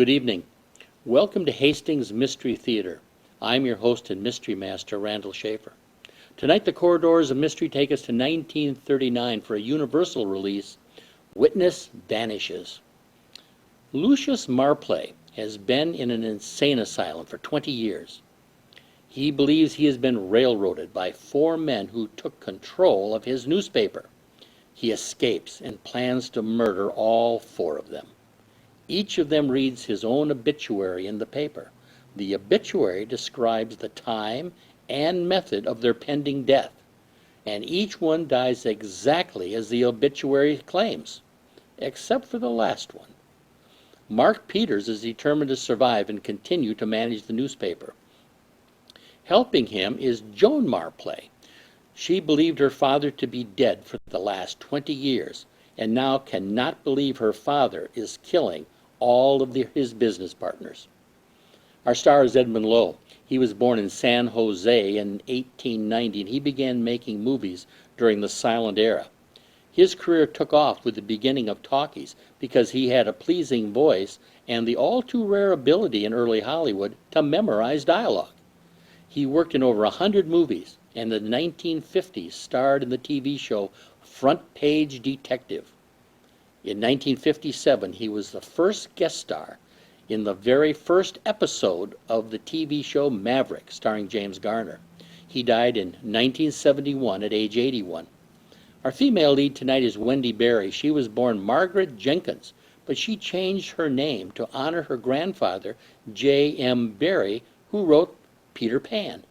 Good evening. Welcome to Hastings Mystery Theater. I'm your host and mystery master, Randall Schaefer. Tonight, the corridors of mystery take us to 1939 for a universal release, Witness Vanishes. Lucius Marplay has been in an insane asylum for 20 years. He believes he has been railroaded by 4 men who took control of his newspaper. He escapes and plans to murder all 4 of them. Each of them reads his own obituary in the paper. The obituary describes the time and method of their pending death, and each one dies exactly as the obituary claims, except for the last one. Mark Peters is determined to survive and continue to manage the newspaper. Helping him is Joan Marplay. She believed her father to be dead for the last 20 years, and now cannot believe her father is killing all of his business partners. Our star is Edmund Lowe. He was born in San Jose in 1890, and he began making movies during the silent era. His career took off with the beginning of talkies because he had a pleasing voice and the all-too-rare ability in early Hollywood to memorize dialogue. He worked in over 100 movies, and in the 1950s starred in the TV show Front Page Detective. In 1957, he was the first guest star in the very first episode of the TV show Maverick, starring James Garner. He died in 1971 at age 81. Our female lead tonight is Wendy Berry. She was born Margaret Jenkins, but she changed her name to honor her grandfather, J.M. Berry, who wrote Peter Pan.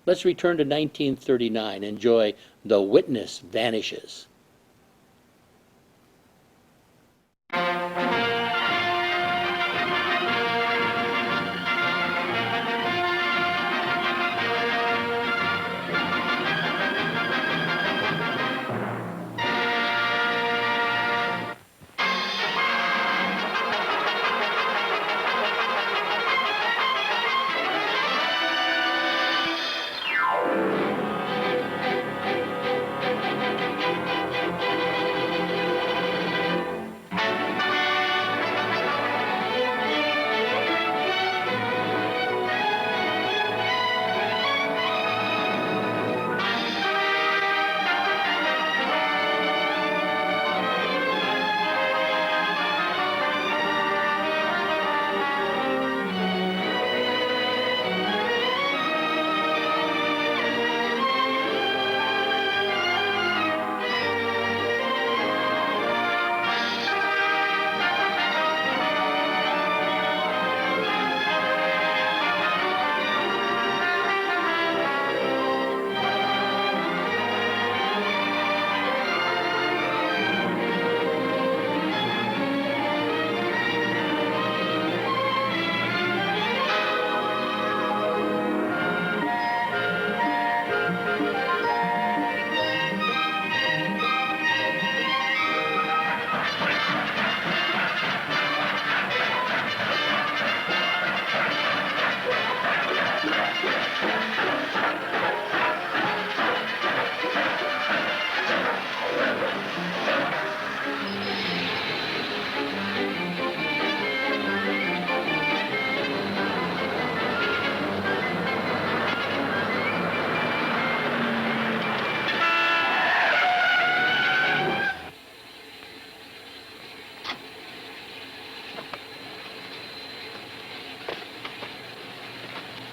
Let's return to 1939. Enjoy The Witness Vanishes.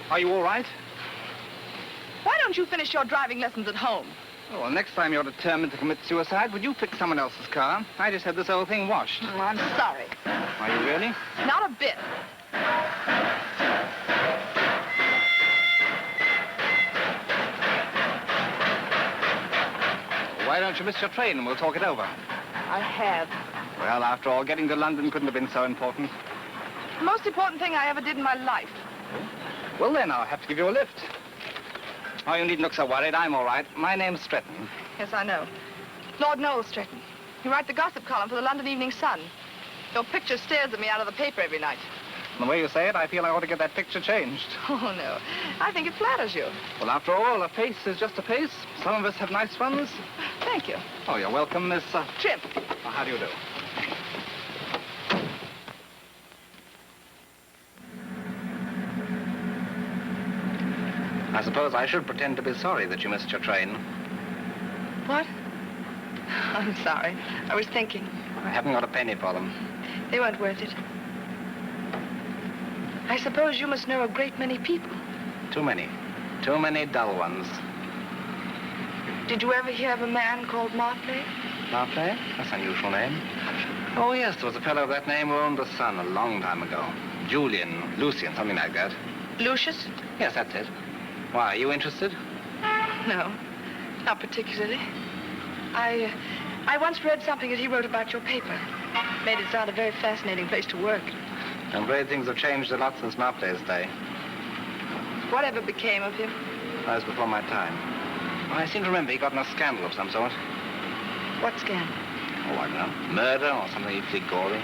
Are you all right? Why don't you finish your driving lessons at home? Oh, well, next time you're determined to commit suicide, would you fix someone else's car? I just had this whole thing washed. Oh, I'm sorry. Are you really? Not a bit. Why don't you miss your train and we'll talk it over? I have. Well, after all, getting to London couldn't have been so important. The most important thing I ever did in my life. Well, then, I'll have to give you a lift. Oh, you needn't look so worried. I'm all right. My name's Stretton. Yes, I know. Lord Noel Stretton. You write the gossip column for the London Evening Sun. Your picture stares at me out of the paper every night. The way you say it, I feel I ought to get that picture changed. Oh, no. I think it flatters you. Well, after all, a face is just a face. Some of us have nice ones. Thank you. Oh, you're welcome, Miss... Chip. How do you do? I suppose I should pretend to be sorry that you missed your train. What? I'm sorry. I was thinking. I haven't got a penny for them. They weren't worth it. I suppose you must know a great many people. Too many. Too many dull ones. Did you ever hear of a man called Marplay? Marplay? That's an unusual name. Oh, yes, there was a fellow of that name who owned a son a long time ago. Julian, Lucian, something like that. Lucius? Yes, that's it. Why, are you interested? No, not particularly. I once read something that he wrote about your paper. Made it sound a very fascinating place to work. I'm afraid things have changed a lot since Marplay's day. Whatever became of him? That was before my time. I seem to remember he got in a scandal of some sort. What scandal? Oh, I don't know. Murder or something equally gory.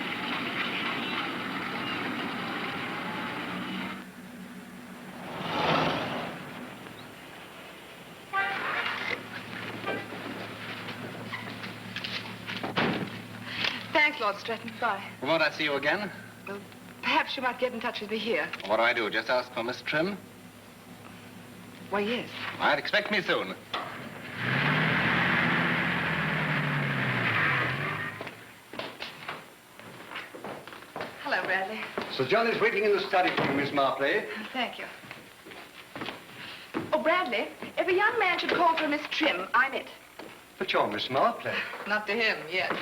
Thanks, Lord Stretton. Bye. Won't I see you again? Well, perhaps you might get in touch with me here. What do? Just ask for Miss Trim? Why, yes. I'd expect me soon. Hello, Bradley. Sir John is waiting in the study for you, Miss Marplay. Thank you. Oh, Bradley, if a young man should call for Miss Trim, I'm it. But you're Miss Marplay. Not to him, yet.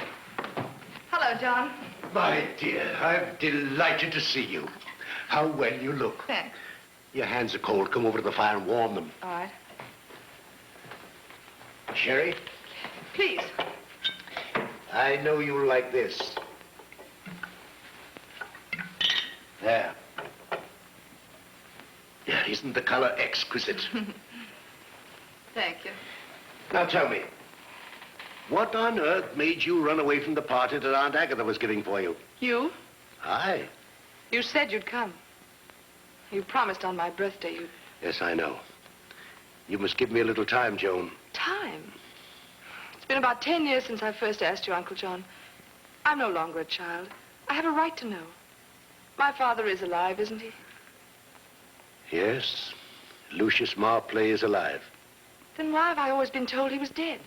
Hello, John. My dear, I'm delighted to see you. How well you look. Thanks. Your hands are cold. Come over to the fire and warm them. All right. Sherry, Please. I know you like this. There. Yeah, isn't the color exquisite? Thank you. Now tell me, what on earth made you run away from the party that Aunt Agatha was giving for you? You? Aye. You said you'd come. You promised on my birthday you'd... Yes, I know. You must give me a little time, Joan. Time? It's been about 10 years since I first asked you, Uncle John. I'm no longer a child. I have a right to know. My father is alive, isn't he? Yes, Lucius Marplay is alive. Then why have I always been told he was dead?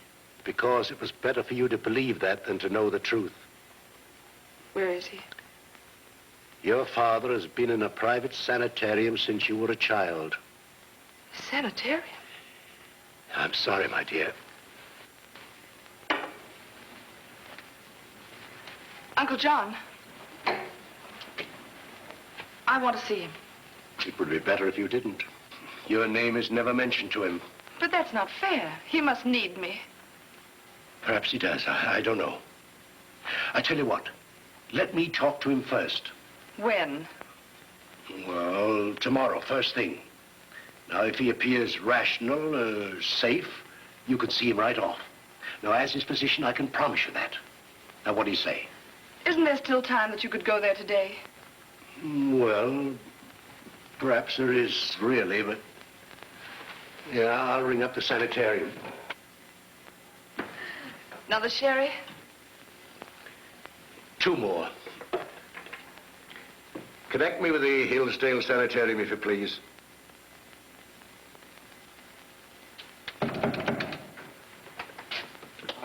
Because it was better for you to believe that than to know the truth. Where is he? Your father has been in a private sanitarium since you were a child. Sanitarium? I'm sorry, my dear. Uncle John. I want to see him. It would be better if you didn't. Your name is never mentioned to him. But that's not fair. He must need me. Perhaps he does. I don't know. I tell you what. Let me talk to him first. When? Well, tomorrow, first thing. Now, if he appears rational, safe, you can see him right off. Now, as his physician, I can promise you that. Now, what do you say? Isn't there still time that you could go there today? Well, perhaps there is, really, but... Yeah, I'll ring up the sanitarium. Another sherry? 2 more. Connect me with the Hillsdale Sanitarium, if you please.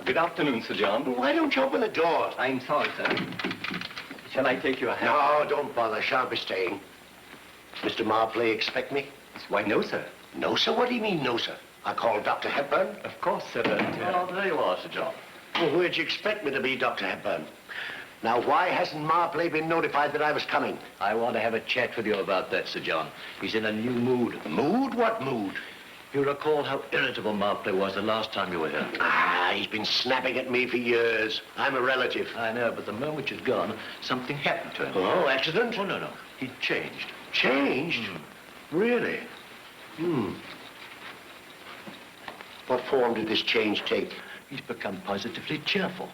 Good afternoon, Sir John. Why don't you open the door? I'm sorry, sir. Shall I take your hand? No, don't bother. Shan't be staying. Mr. Marplay expect me? Why, no, sir. No, sir? What do you mean, no, sir? I called Dr. Hepburn. Of course, sir. Oh, there you are, Sir John. Well, where'd you expect me to be, Dr. Hepburn? Now, why hasn't Marplay been notified that I was coming? I want to have a chat with you about that, Sir John. He's in a new mood. Mood? What mood? You recall how irritable Marplay was the last time you were here? Ah, he's been snapping at me for years. I'm a relative. I know, but the moment you'd gone, something happened to him. Oh, accident? Oh, no. He changed. Changed? Really? What form did this change take? He's become positively cheerful.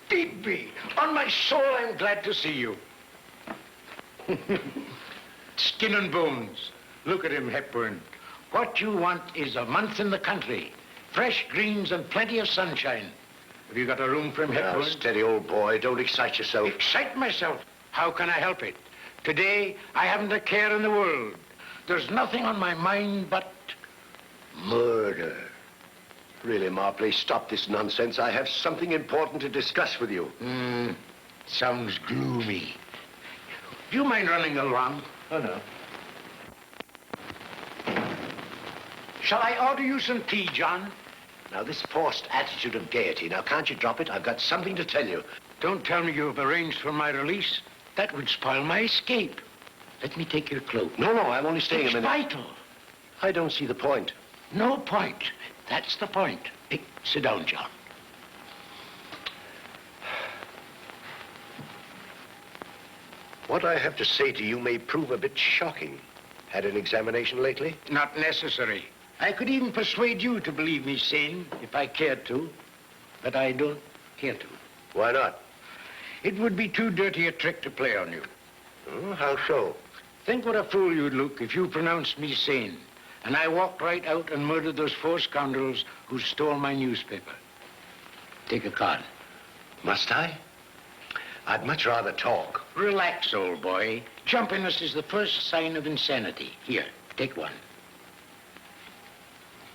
Digby, on my soul, I'm glad to see you. Skin and bones. Look at him, Hepburn. What you want is a month in the country, fresh greens and plenty of sunshine. Have you got a room for him, Now, Hepburn? steady, old boy. Don't excite yourself. Excite myself. How can I help it? Today, I haven't a care in the world. There's nothing on my mind but... Murder. Really, Marplay, stop this nonsense. I have something important to discuss with you. Sounds gloomy. Do you mind running along? Oh, no. Shall I order you some tea, John? Now, this forced attitude of gaiety. Now, can't you drop it? I've got something to tell you. Don't tell me you've arranged for my release. That would spoil my escape. Let me take your cloak. No, I'm only staying It's a minute. vital. I don't see the point. No point. That's the point. Hey, sit down, John. What I have to say to you may prove a bit shocking. Had an examination lately? Not necessary. I could even persuade you to believe me sane if I cared to. But I don't care to. Why not? It would be too dirty a trick to play on you. Oh, how so? Think what a fool you'd look if you pronounced me sane, and I walked right out and murdered those 4 scoundrels who stole my newspaper. Take a card. Must I? I'd much rather talk. Relax, old boy. Jumpiness is the first sign of insanity. Here, take one.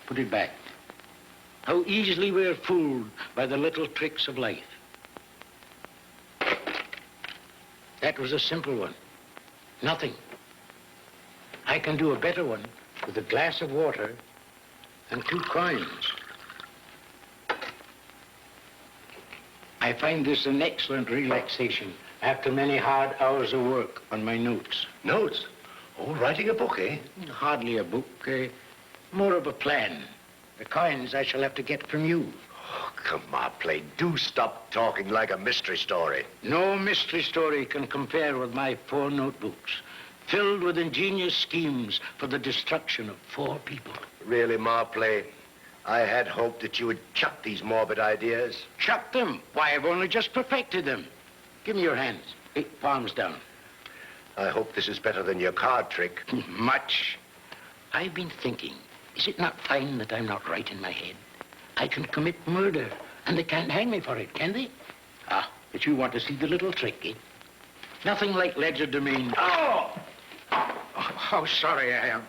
Put it back. How easily we're fooled by the little tricks of life. That was a simple one. Nothing. I can do a better one with a glass of water and 2 coins. I find this an excellent relaxation after many hard hours of work on my notes. Notes? Oh, writing a book, eh? Hardly a book, more of a plan. The coins I shall have to get from you. Oh, come on, Play. Do stop talking like a mystery story. No mystery story can compare with my 4 notebooks, filled with ingenious schemes for the destruction of 4 people. Really, Marplay, I had hoped that you would chuck these morbid ideas. Chuck them? Why, I've only just perfected them. Give me your hands. Hey, palms down. I hope this is better than your card trick. Much. I've been thinking, is it not fine that I'm not right in my head? I can commit murder, and they can't hang me for it, can they? Ah, but you want to see the little trick, eh? Nothing like legerdemain. Oh! How sorry I am.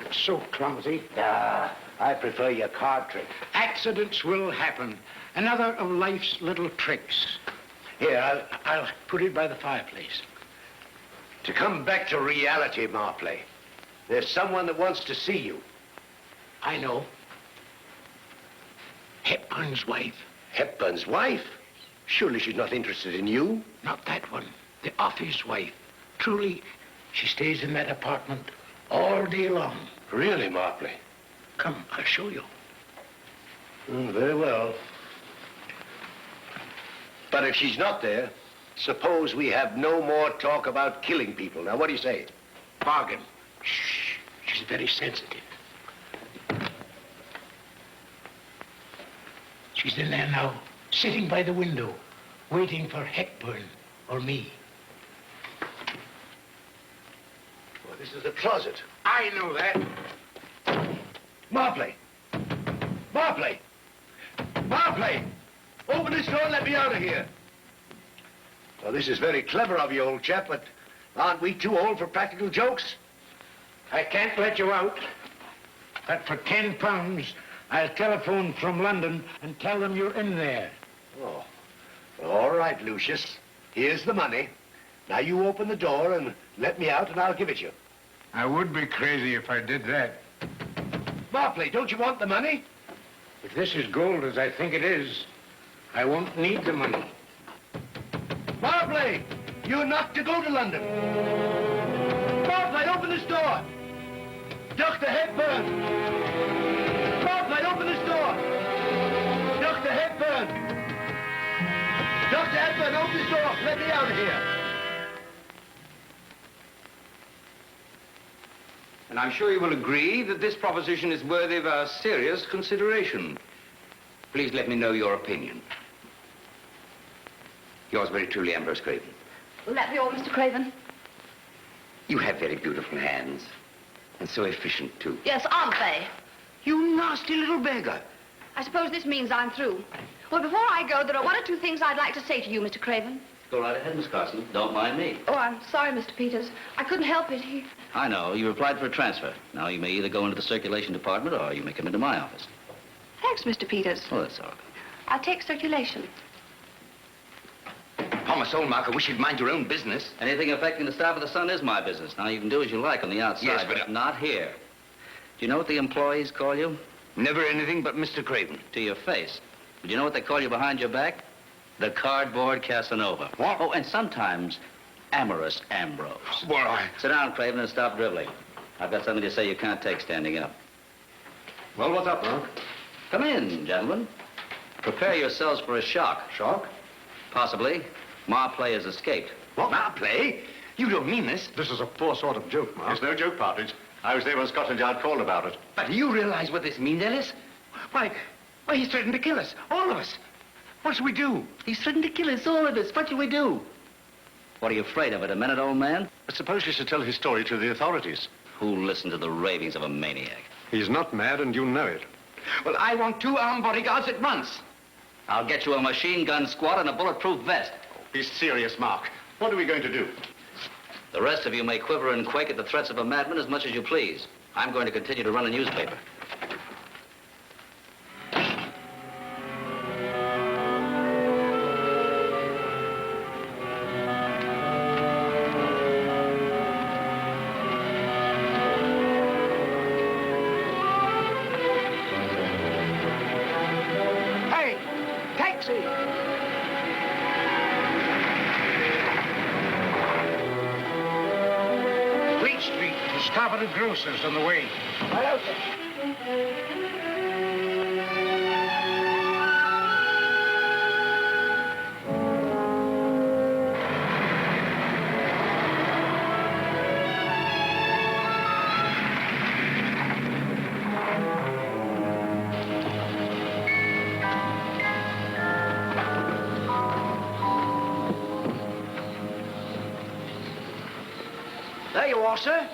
I'm so clumsy. I prefer your card trick. Accidents will happen. Another of life's little tricks. Here, I'll put it by the fireplace. To come back to reality, Marplay, there's someone that wants to see you. I know. Hepburn's wife. Hepburn's wife? Surely she's not interested in you. Not that one. The office wife. Truly, she stays in that apartment all day long. Really, Marplay? Come, I'll show you. Very well. But if she's not there, suppose we have no more talk about killing people. Now, what do you say? Bargain. Shh. She's very sensitive. She's in there now, sitting by the window, waiting for Hepburn or me. Well, this is the closet. I know that. Marplay! Marplay! Marplay! Open this door and let me out of here. Well, this is very clever of you, old chap, but aren't we too old for practical jokes? I can't let you out. But for £10, I'll telephone from London and tell them you're in there. Oh. All right, Lucius. Here's the money. Now you open the door and let me out and I'll give it you. I would be crazy if I did that. Marplay, don't you want the money? If this is gold as I think it is, I won't need the money. Marplay, you're not to go to London. Marplay, open this door. Dr. Hepburn. Marplay, open this door. Dr. Hepburn. Dr. Hepburn, open this door. Let me out of here. And I'm sure you will agree that this proposition is worthy of our serious consideration. Please let me know your opinion. Yours very truly, Ambrose Craven. Will that be all, Mr. Craven? You have very beautiful hands. And so efficient, too. Yes, aren't they? You nasty little beggar. I suppose this means I'm through. Well, before I go, there are one or two things I'd like to say to you, Mr. Craven. Go right ahead, Miss Carson. Don't mind me. Oh, I'm sorry, Mr. Peters. I couldn't help it. I know. You applied for a transfer. Now, you may either go into the circulation department or you may come into my office. Thanks, Mr. Peters. Oh, that's all right. I'll take circulation. Upon my soul, Mark, I wish you'd mind your own business. Anything affecting the staff of the Sun is my business. Now, you can do as you like on the outside, Yes, but not here. Do you know what the employees call you? Never anything but Mr. Craven. To your face. Do you know what they call you behind your back? The cardboard Casanova. What? Oh, and sometimes amorous Ambrose. Well, Sit down, Craven, and stop dribbling. I've got something to say you can't take standing up. Well, what's up, Mark? Come in, gentlemen. Prepare yourselves for a shock. Shock? Possibly. Marplay has escaped. what? Marplay? You don't mean this. This is a poor sort of joke, Mark. It's no joke, Partridge. I was there when Scotland Yard called about it. But do you realize what this means, Ellis? Why, he's threatened to kill us. All of us. What shall we do? He's threatened to kill us, all of us. What shall we do? What are you afraid of at a minute, old man? But suppose you should tell his story to the authorities. Who'll listen to the ravings of a maniac? He's not mad, and you know it. Well, I want 2 armed bodyguards at once. I'll get you a machine gun squad and a bulletproof vest. Be serious, Mark. What are we going to do? The rest of you may quiver and quake at the threats of a madman as much as you please. I'm going to continue to run a newspaper. Hey, taxi! Fleet Street to stop at a grocer's on the way. Hello, sir. There you are, sir.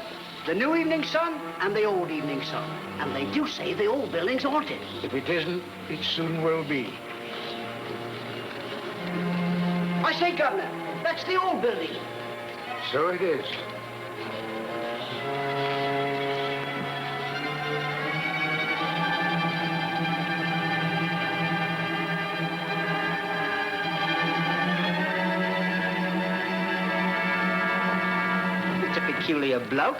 The new Evening Sun and the old Evening Sun. And they do say the old building's haunted. If it isn't, it soon will be. I say, Governor, that's the old building. So it is. It's a peculiar bloke.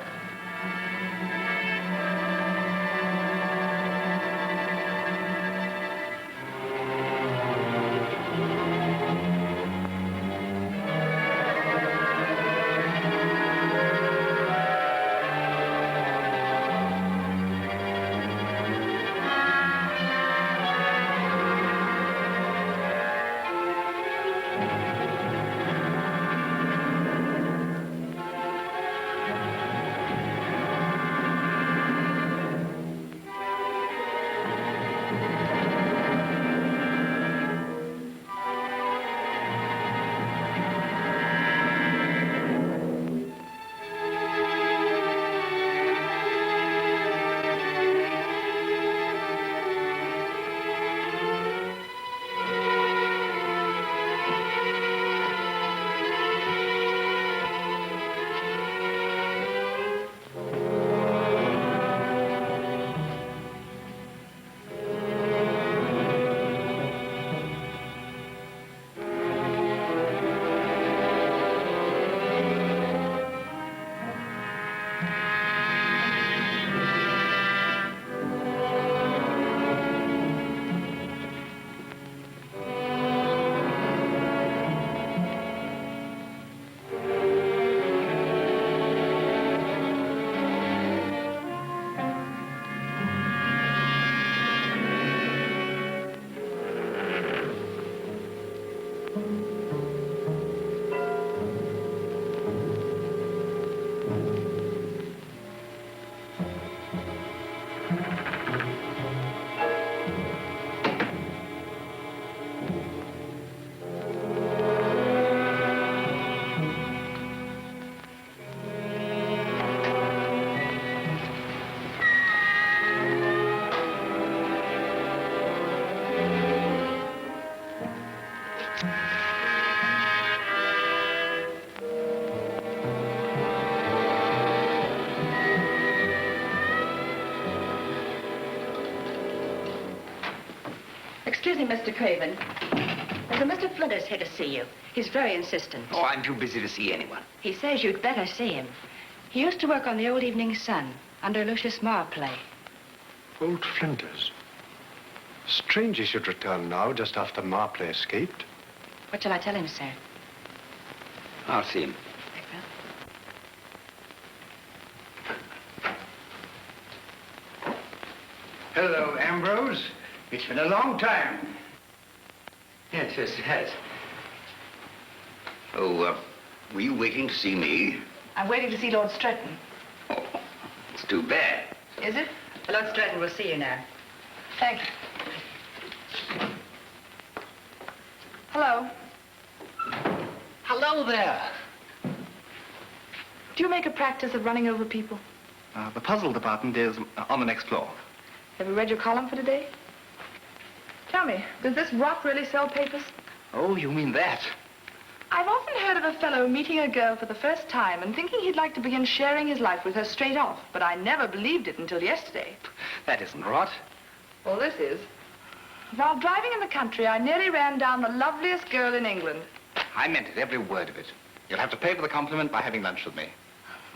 Excuse me, Mr. Craven. There's a Mr. Flinders here to see you. He's very insistent. Oh, I'm too busy to see anyone. He says you'd better see him. He used to work on the old Evening Sun under Lucius Marplay. Old Flinders. Strange he should return now, just after Marplay escaped. What shall I tell him, sir? I'll see him. Hello, Ambrose. It's been a long time. Yes, it has. Oh, were you waiting to see me? I'm waiting to see Lord Stretton. Oh, it's too bad. Is it? Lord Stretton will see you now. Thank you. Hello. Hello there. Do you make a practice of running over people? The puzzle department is on the next floor. Have you read your column for today? Tell me, does this rot really sell papers? Oh, you mean that? I've often heard of a fellow meeting a girl for the first time and thinking he'd like to begin sharing his life with her straight off, but I never believed it until yesterday. That isn't rot. Well, this is. While driving in the country, I nearly ran down the loveliest girl in England. I meant it, every word of it. You'll have to pay for the compliment by having lunch with me.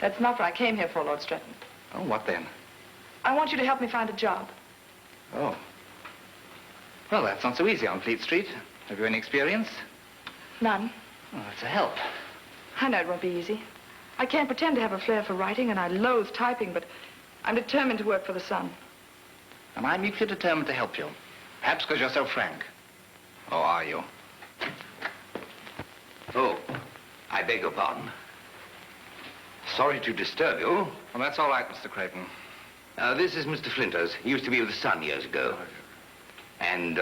That's not what I came here for, Lord Stretton. Oh, what then? I want you to help me find a job. Oh. Well, that's not so easy on Fleet Street. Have you any experience? None. Oh, that's a help. I know it won't be easy. I can't pretend to have a flair for writing, and I loathe typing, but I'm determined to work for the Sun. And I'm equally determined to help you. Perhaps because you're so frank. Oh, are you? Oh, I beg your pardon. Sorry to disturb you. Well, that's all right, Mr. Craven. This is Mr. Flinders. He used to be with the Sun years ago. And,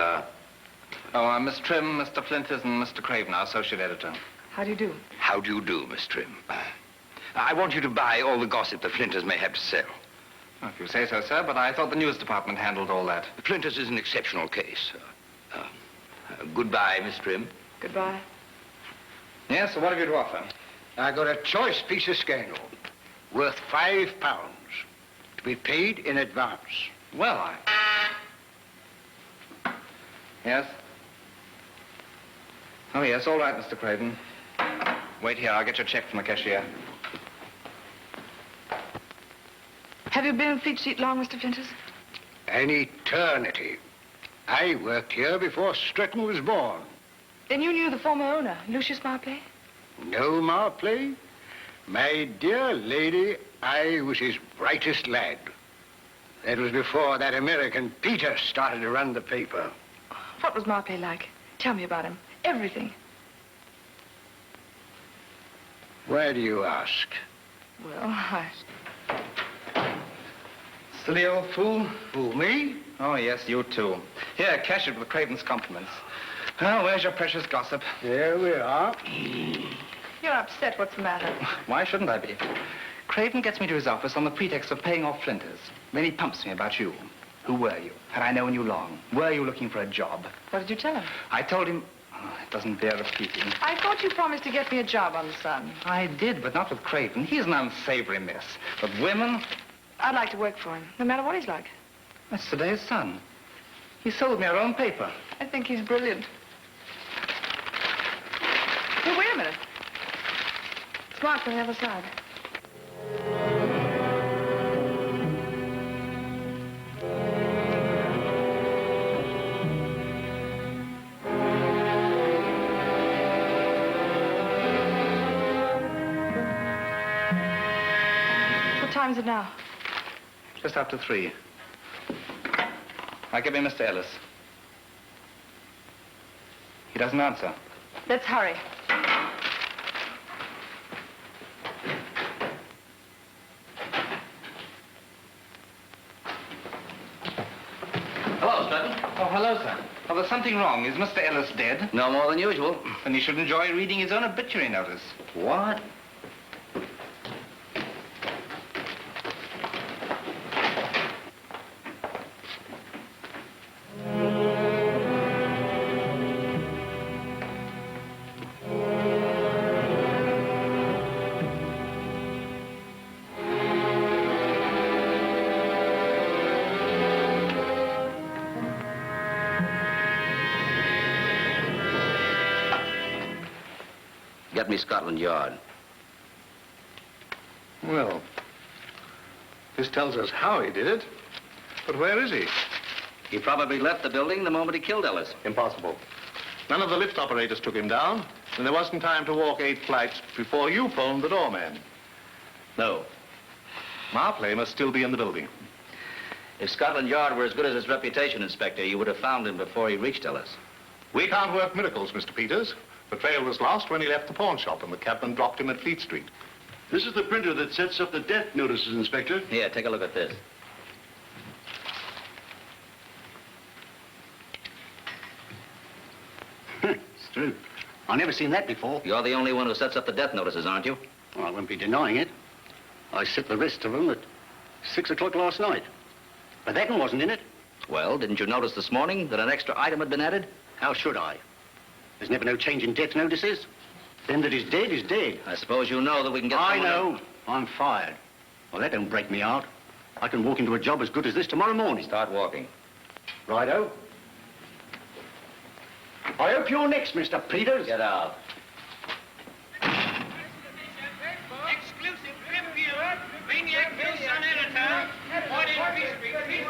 Miss Trim, Mr. Flinters, and Mr. Craven, our associate editor. How do you do? how do you do, Miss Trim? I want you to buy all the gossip the Flinters may have to sell. Well, if you say so, sir, but I thought the news department handled all that. Flinters is an exceptional case. Goodbye, Miss Trim. Goodbye. Yes, so what have you to offer? I got a choice piece of scandal, worth £5, to be paid in advance. Well, Yes? Oh, yes, all right, Mr. Craven. Wait here, I'll get your check from the cashier. Have you been in Fleet Street long, Mr. Flinters? An eternity. I worked here before Stretton was born. Then you knew the former owner, Lucius Marplay? No Marplay? My dear lady, I was his brightest lad. That was before that American Peter started to run the paper. What was Marplay like? Tell me about him. Everything. Why do you ask? Well, Silly old fool. Who, me? Oh, yes, you too. Here, cash it with Craven's compliments. Well, where's your precious gossip? There we are. You're upset. What's the matter? Why shouldn't I be? Craven gets me to his office on the pretext of paying off Flinters. Then he pumps me about you. Who were you? Had I known you long? Were you looking for a job? What did you tell him? I told him... Oh, it doesn't bear repeating. I thought you promised to get me a job on the Sun. I did, but not with Craven. He's an unsavory mess. But women... I'd like to work for him, no matter what he's like. That's today's Sun. He sold me our own paper. I think he's brilliant. Hey, wait a minute. It's marked on the other side. What time is it now? Just after 3. I'll give him Mr. Ellis. He doesn't answer. Let's hurry. Hello, Stratton. Oh, hello, sir. Oh, there's something wrong. Is Mr. Ellis dead? No more than usual. Then he should enjoy reading his own obituary notice. What? Get me Scotland Yard. Well, this tells us how he did it. But where is he? He probably left the building the moment he killed Ellis. Impossible. None of the lift operators took him down, and there wasn't time to walk 8 flights before you phoned the doorman. No. Marplay must still be in the building. If Scotland Yard were as good as his reputation, Inspector, you would have found him before he reached Ellis. We can't work miracles, Mr. Peters. The trail was lost when he left the pawn shop, and the cabman dropped him at Fleet Street. This is the printer that sets up the death notices, Inspector. Here, take a look at this. It's true. I've never seen that before. You're the only one who sets up the death notices, aren't you? Well, I won't be denying it. I set the rest of them at 6 o'clock last night. But that one wasn't in it. Well, didn't you notice this morning that an extra item had been added? How should I? There's never no change in death notices. Them that is dead is dead. I suppose you know that we can get I someone know. I'm fired. Well, that don't break me out. I can walk into a job as good as this tomorrow morning. Start walking. Righto. I hope you're next, Mr. Peters. Get out. Exclusive trip here. Maniac Bill Son Editor. 14 Peace Street. Here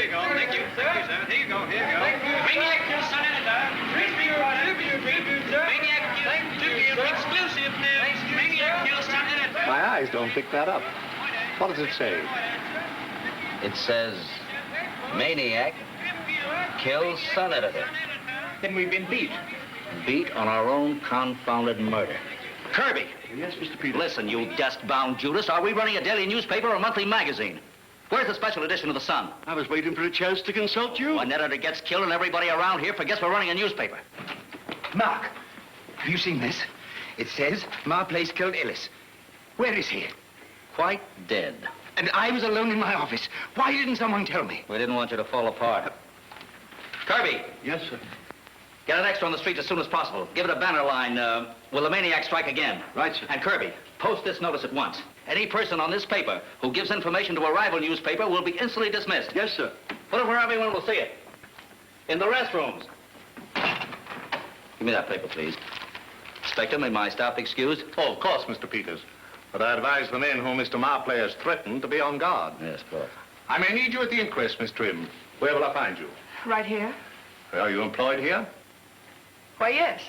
you go. Thank you, sir. Here you go. Maniac Bill Son Editor. Maniac Bill. Exclusive news. Maniac Bill Son Editor. My eyes don't pick that up. What does it say? It says, Maniac kills Sun Editor. Then we've been beat. Beat on our own confounded murder. Kirby. Yes, Mr. Peters. Listen, you dust-bound Judas. Are we running a daily newspaper or a monthly magazine? Where's the special edition of the Sun? I was waiting for a chance to consult you. When editor gets killed and everybody around here forgets we're running a newspaper. Mark, have you seen this? It says Marplay's killed Ellis. Where is he? Quite dead. And I was alone in my office. Why didn't someone tell me? We didn't want you to fall apart. Kirby. Yes, sir. Get an extra on the street as soon as possible. Give it a banner line, will the maniac strike again? Right, sir. And Kirby, post this notice at once. Any person on this paper who gives information to a rival newspaper will be instantly dismissed. Yes, sir. Put it where everyone will see it. In the restrooms. Give me that paper, please. Inspector, may my staff be excused? Oh, of course, Mr. Peters. But I advise the men whom Mr. Marplay has threatened to be on guard. Yes, of course. I may need you at the inquest, Miss Trim. Where will I find you? Right here. Are you employed here? Why, yes.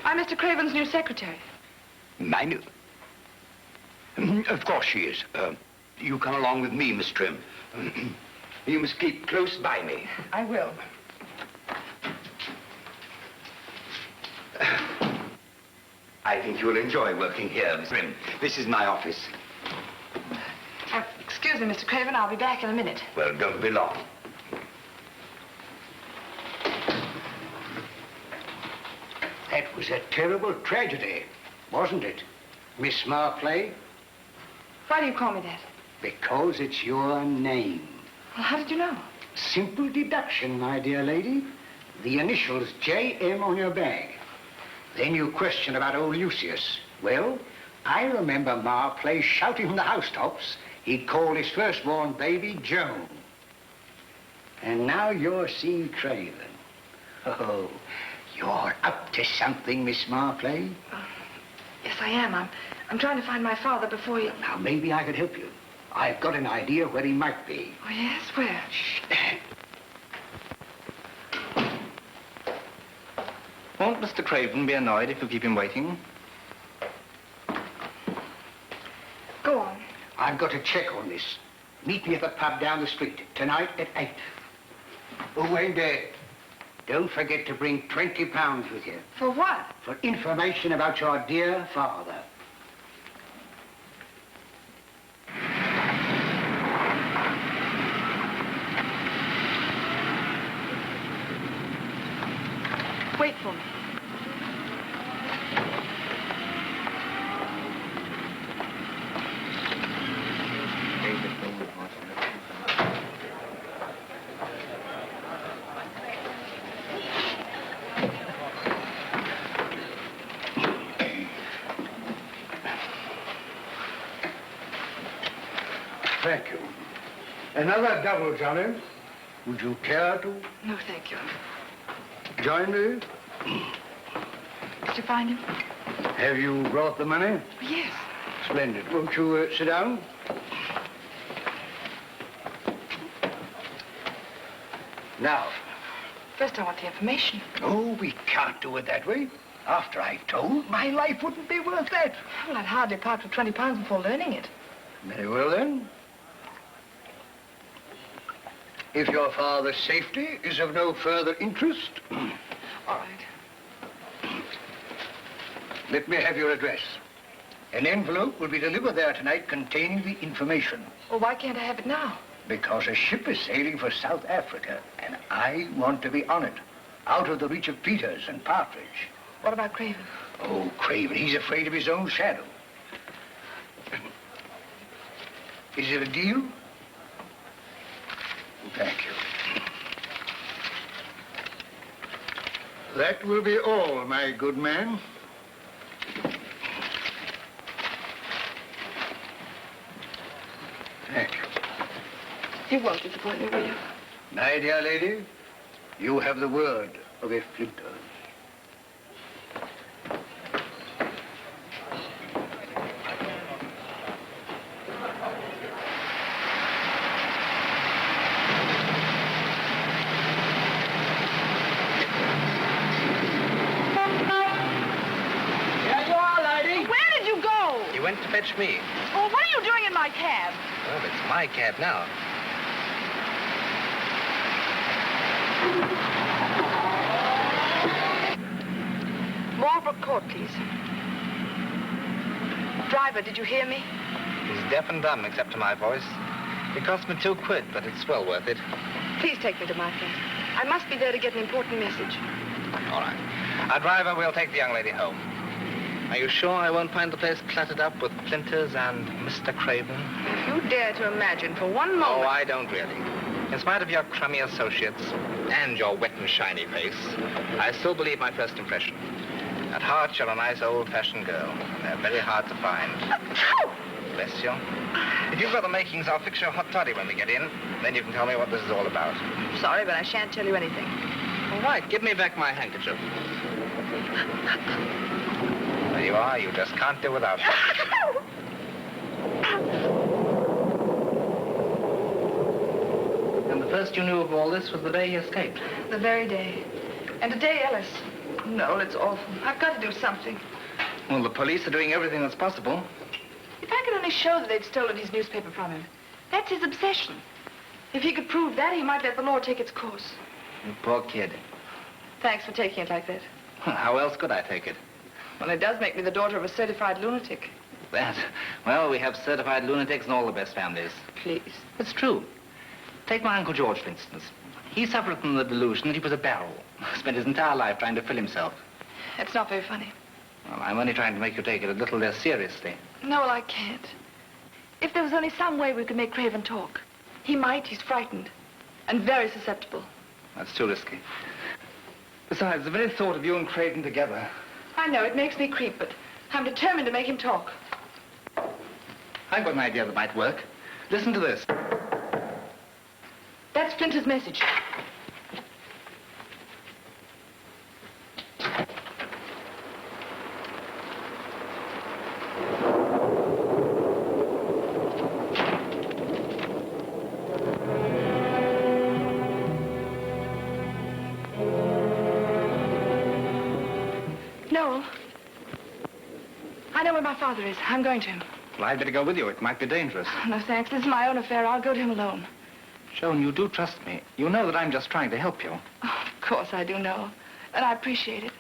I'm Mr. Craven's new secretary. My new... Of course she is. You come along with me, Miss Trim. You must keep close by me. I will. I think you'll enjoy working here, Miss Trim. This is my office. Excuse me, Mr. Craven. I'll be back in a minute. Well, don't be long. That was a terrible tragedy, wasn't it, Miss Marplay? Why do you call me that? Because it's your name. Well, how did you know? Simple deduction, my dear lady. The initials J.M. on your bag. Then you question about old Lucius. Well, I remember Marplay shouting from the housetops he'd call his firstborn baby Joan. And now you're seeing Craven. Oh, you're up to something, Miss Marplay. Yes, I am. I'm trying to find my father before you... Now, maybe I could help you. I've got an idea where he might be. Oh, yes? Where? Shh. Won't Mr. Craven be annoyed if you keep him waiting? Go on. I've got to check on this. Meet me at the pub down the street tonight at 8. Oh, and don't forget to bring £20 with you. For what? For information about your dear father. Wait for me. Thank you. Another double, Johnny. Would you care to No, thank you. join me? Did you find him? Have you brought the money? Yes. Splendid. Won't you sit down? Now. First, I want the information. Oh, we can't do it that way. After I've told, my life wouldn't be worth that. Well, I'd hardly part with £20 before learning it. Very well, then. If your father's safety is of no further interest, All right. let me have your address. An envelope will be delivered there tonight containing the information. Well, why can't I have it now? Because a ship is sailing for South Africa, and I want to be on it, out of the reach of Peters and Partridge. What about Craven? Oh, Craven, he's afraid of his own shadow. Is it a deal? Thank you. That will be all, my good man. Thank you. You won't disappoint me, will you? My dear lady, you have the word of a Flinters. Here you are, lady. Where did you go? You went to fetch me. Well, what are you doing in my cab? Well, it's my cab now. Marlborough Court, please. Driver, did you hear me? He's deaf and dumb except to my voice. It cost me £2, but it's well worth it. Please take me to my flat. I must be there to get an important message. All right. Our driver will take the young lady home. Are you sure I won't find the place cluttered up with Flinters and Mr. Craven? If you dare to imagine for one moment... Oh, I don't really. In spite of your crummy associates and your wet and shiny face, I still believe my first impression. At heart, you're a nice old-fashioned girl. They're very hard to find. Bless you. If you've got the makings, I'll fix your hot toddy when we get in. Then you can tell me what this is all about. Sorry, but I shan't tell you anything. All right, give me back my handkerchief. There you are. You just can't do without it. And the first you knew of all this was the day he escaped. The very day. And today, Ellis. No, it's awful. I've got to do something. Well, the police are doing everything that's possible. If I could only show that they'd stolen his newspaper from him. That's his obsession. If he could prove that, he might let the law take its course. You poor kid. Thanks for taking it like that. How else could I take it? Well, it does make me the daughter of a certified lunatic. That? Well, we have certified lunatics in all the best families. Please. It's true. Take my Uncle George, for instance. He suffered from the delusion that he was a barrel. Spent his entire life trying to fill himself. It's not very funny. Well, I'm only trying to make you take it a little less seriously. No, well, I can't. If there was only some way we could make Craven talk. He might. He's frightened. And very susceptible. That's too risky. Besides, the very thought of you and Craven together... I know, it makes me creep, but I'm determined to make him talk. I've got an idea that might work. Listen to this. That's Flinter's message. Noel, I know where my father is. I'm going to him. Well, I'd better go with you. It might be dangerous. No, thanks. This is my own affair. I'll go to him alone. Joan, you do trust me. You know that I'm just trying to help you. Oh, of course I do, Noel. And I appreciate it.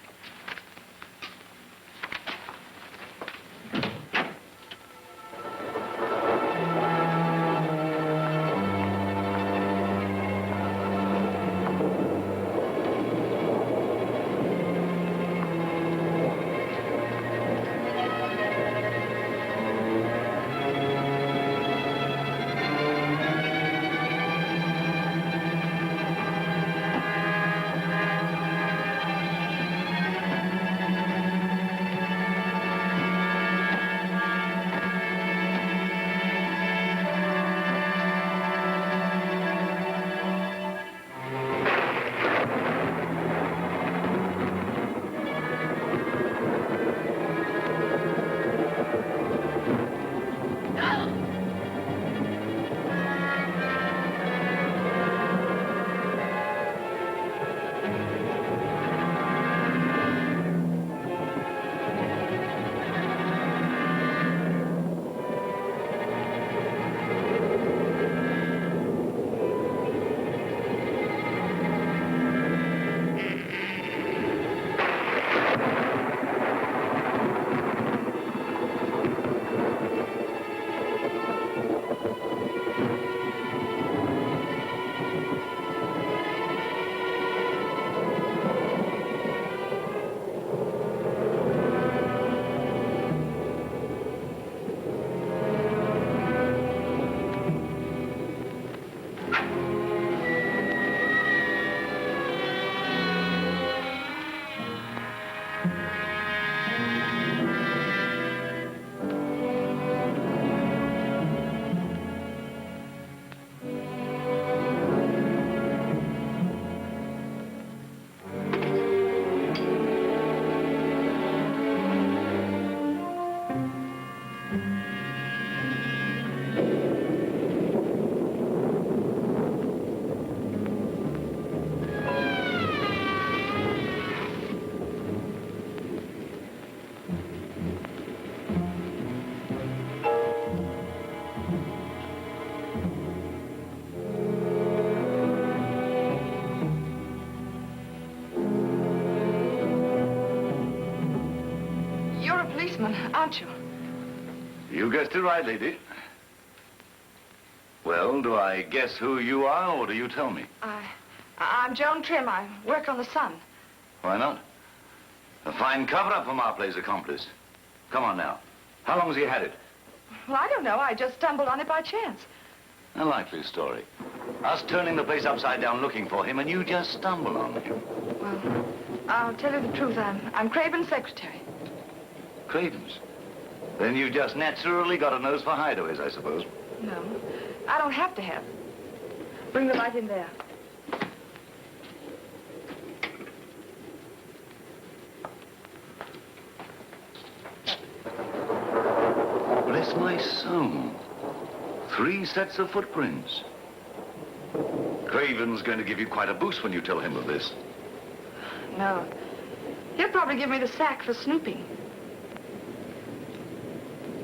policeman, aren't you? You guessed it right, lady. Well, do I guess who you are, or do you tell me? I'm Joan Trim. I work on the Sun. Why not? A fine cover-up for Marplay's accomplice. Come on now. How long has he had it? Well, I don't know. I just stumbled on it by chance. A likely story. Us turning the place upside down looking for him, and you just stumble on him. Well, I'll tell you the truth. I'm Craven's secretary. Craven's? Then you just naturally got a nose for hideaways, I suppose. No, I don't have to have. Bring the light in there. Bless my soul. 3 sets of footprints. Craven's going to give you quite a boost when you tell him of this. No. He'll probably give me the sack for snooping.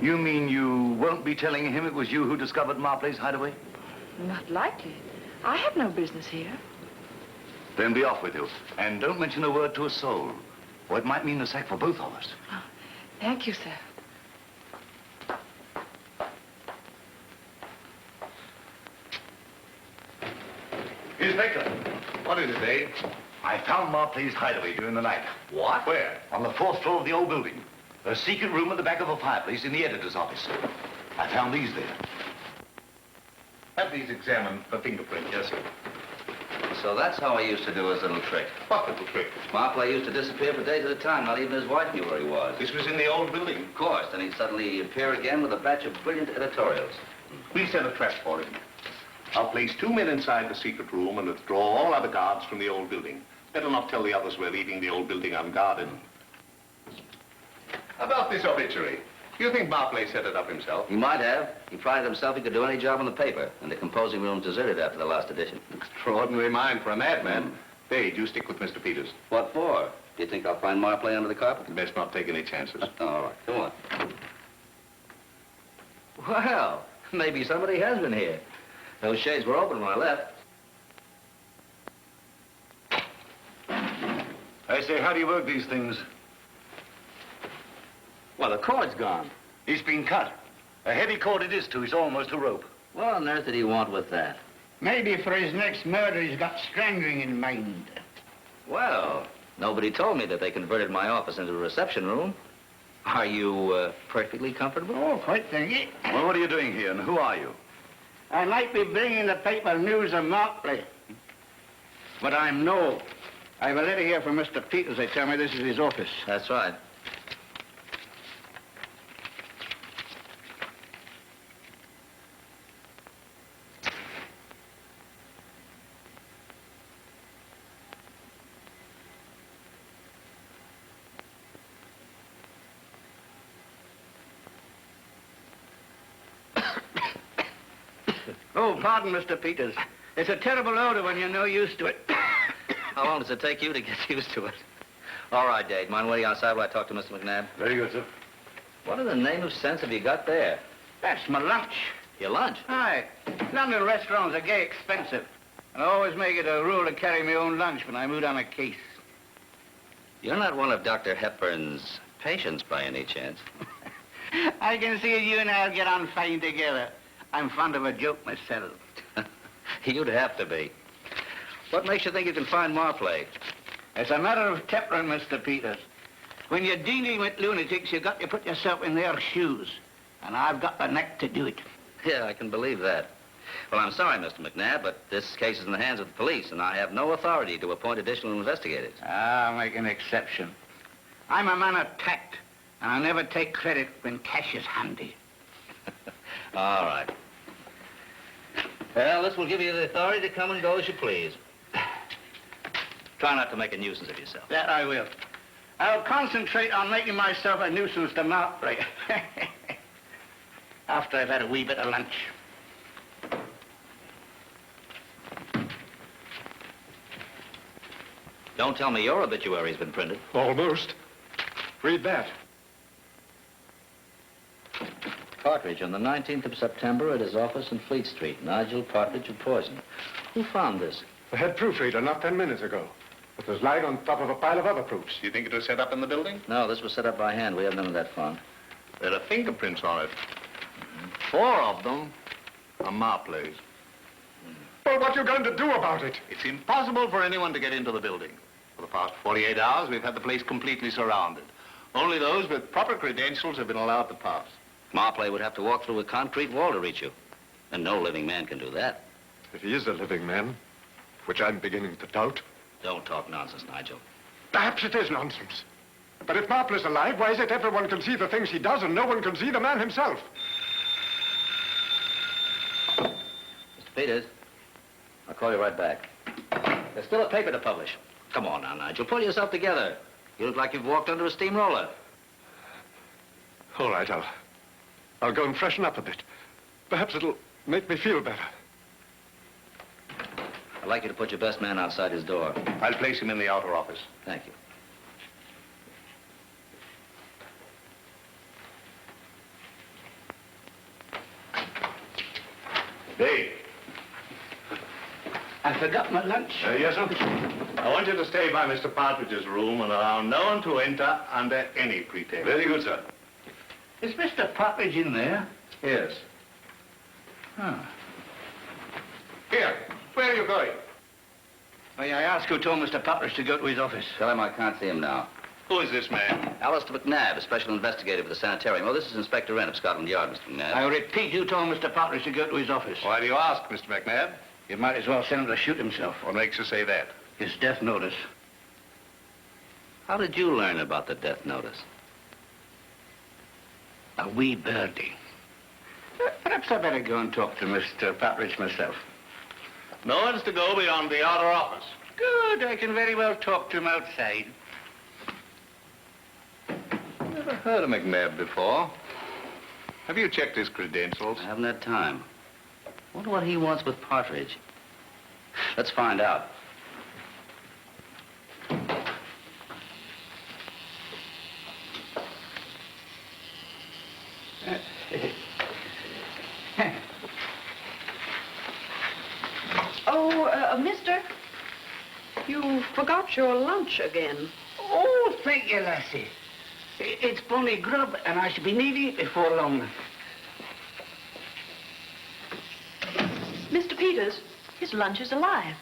You mean you won't be telling him it was you who discovered Marplay's hideaway? Not likely. I have no business here. Then be off with you. And don't mention a word to a soul, or it might mean the sack for both of us. Oh, thank you, sir. Inspector. What is it, Dave? I found Marplay's hideaway during the night. What? Where? On the 4th floor of the old building. A secret room at the back of a fireplace in the editor's office. I found these there. Have these examined for fingerprint, yes, sir. So that's how he used to do his little trick. What little trick? Marplay used to disappear for days at a time, not even his wife knew where he was. This was in the old building. Of course, then he'd suddenly appear again with a batch of brilliant editorials. We'll set a trap for him. I'll place 2 men inside the secret room and withdraw all other guards from the old building. Better not tell the others we're leaving the old building unguarded. About this obituary, do you think Marplay set it up himself? He might have. He prided himself he could do any job on the paper, and the composing room's deserted after the last edition. Extraordinary mind for a madman. Hey, do you stick with Mr. Peters? What for? Do you think I'll find Marplay under the carpet? Best not take any chances. All right, come on. Well, maybe somebody has been here. Those shades were open when I left. I say, how do you work these things? Well, the cord's gone. He's been cut. A heavy cord it is, too. It's almost a rope. What on earth did he want with that? Maybe for his next murder, he's got strangling in mind. Well, nobody told me that they converted my office into a reception room. Are you perfectly comfortable? Oh, quite thingy. Well, what are you doing here, and who are you? I might be bringing the paper news of Marplay. But I'm no. I have a letter here from Mr. Peters. They tell me this is his office. That's right. Oh, pardon, Mr. Peters. It's a terrible odor when you're no used to it. How long does it take you to get used to it? All right, Dave. Mind waiting outside while I talk to Mr. McNabb? Very good, sir. What in the name of sense have you got there? That's my lunch. Your lunch? Aye. London restaurants are gay expensive. And I always make it a rule to carry my own lunch when I move on a case. You're not one of Dr. Hepburn's patients by any chance. I can see you and I'll get on fine together. I'm fond of a joke myself. You'd have to be. What makes you think you can find Marplay? It's a matter of temperament, Mr. Peters. When you're dealing with lunatics, you've got to put yourself in their shoes. And I've got the neck to do it. Yeah, I can believe that. Well, I'm sorry, Mr. McNabb, but this case is in the hands of the police, and I have no authority to appoint additional investigators. I'll make an exception. I'm a man of tact, and I never take credit when cash is handy. All right. Well, this will give you the authority to come and go as you please. Try not to make a nuisance of yourself. That I will. I'll concentrate on making myself a nuisance to Marplay. After I've had a wee bit of lunch. Don't tell me your obituary's been printed. Almost. Read that. Partridge on the 19th of September at his office in Fleet Street. Nigel Partridge of poison. Who found this? The head proofreader not 10 minutes ago. It was lying on top of a pile of other proofs. Do you think it was set up in the building? No, this was set up by hand. We have none of that fun. There are fingerprints on it. 4 of them are Marplay's. Well, what are you going to do about it? It's impossible for anyone to get into the building. For the past 48 hours, we've had the place completely surrounded. Only those with proper credentials have been allowed to pass. Marplay would have to walk through a concrete wall to reach you. And no living man can do that. If he is a living man, which I'm beginning to doubt. Don't talk nonsense, Nigel. Perhaps it is nonsense. But if Marplay's alive, why is it everyone can see the things he does and no one can see the man himself? Mr. Peters, I'll call you right back. There's still a paper to publish. Come on now, Nigel. Pull yourself together. You look like you've walked under a steamroller. All right, I'll go and freshen up a bit. Perhaps it'll make me feel better. I'd like you to put your best man outside his door. I'll place him in the outer office. Thank you. Dave. I forgot my lunch. Yes, sir. I want you to stay by Mr. Partridge's room and allow no one to enter under any pretext. Very good, sir. Is Mr. Partridge in there? Yes. Huh. Here, where are you going? May I ask who told Mr. Partridge to go to his office? Tell him I can't see him now. Who is this man? Alistair McNabb, a special investigator for the sanitarium. Oh, this is Inspector Wren of Scotland Yard, Mr. McNabb. I repeat, you told Mr. Partridge to go to his office. Why do you ask, Mr. McNabb? You might as well send him to shoot himself. What makes you say that? His death notice. How did you learn about the death notice? A wee birdie. Perhaps I better go and talk to Mr. Partridge myself. No one's to go beyond the outer office. Good, I can very well talk to him outside. Never heard of McNabb before. Have you checked his credentials? I haven't had time. Wonder what he wants with Partridge. Let's find out. Mister, you forgot your lunch again. Oh, thank you, lassie. It's bonny grub, and I shall be needy before long. Mr. Peters, his lunch is alive.